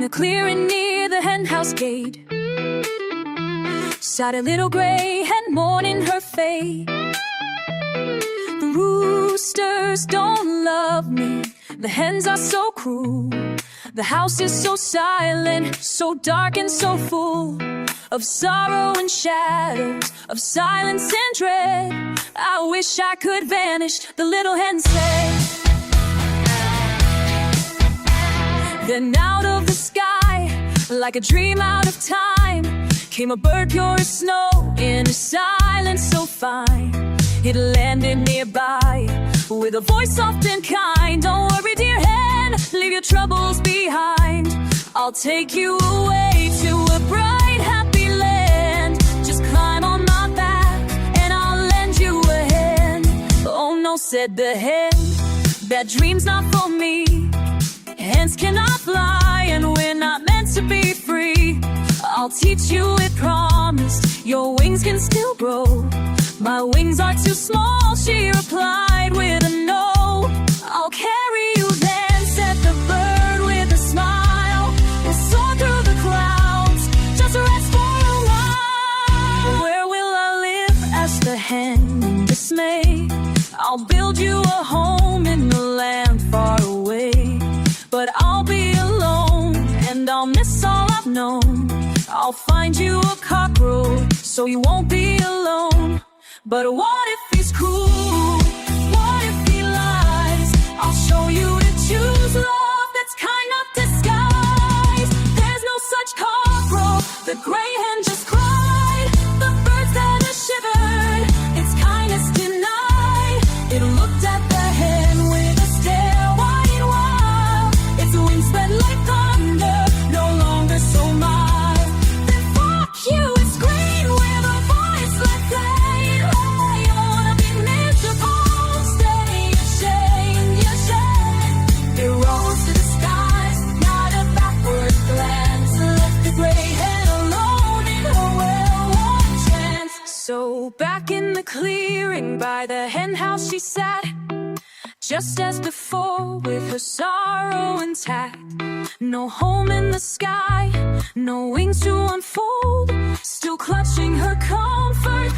a clearing near the henhouse gate sat a little gray hen mourning her fate. The roosters don't love me, the hens are so cruel. The house is so silent, so dark and so full of sorrow and shadows, of silence and dread. I wish I could vanish, the little hen said. Then out of the sky, like a dream out of time, came a bird pure as snow in a silence so fine. It landed nearby with a voice soft and kind. Don't worry, dear hen, leave your troubles behind. I'll take you away to a bright, happy land. Just climb on my back and I'll lend you a hand. Oh no, said the hen, that dream's not for me. Hens cannot fly and we're not meant to be free. I'll teach you, it promised, your wings can still grow. My wings are too small, she replied with a no. I'll carry you then, said the bird with a smile. We'll soar through the clouds, just rest for a while. Where will I live, asked the hen in dismay. I'll build you a home in a land far away. But I'll be alone, and I'll miss all I've known. I'll find you a cockroach, so you won't be alone. But what if he's cruel? What if he lies? I'll show you to choose love that's kind of disguise. There's no such cockroach, the gray hen just cried. The birds that are shivered, its kindness denied. It looked at the hen with a stare wide and wild. Its wings spread like thunder, no longer so mild. Then fuck you, it screamed with a voice like pain. I wanna be miserable, stay ashamed, you shame. It rose to the skies, not a backward glance. Left the gray hen alone in her well-worn trance. So back in the clearing by the hen house she sat, just as before, with her sorrow intact. No home in the sky, no wings to unfold, still clutching her comfort.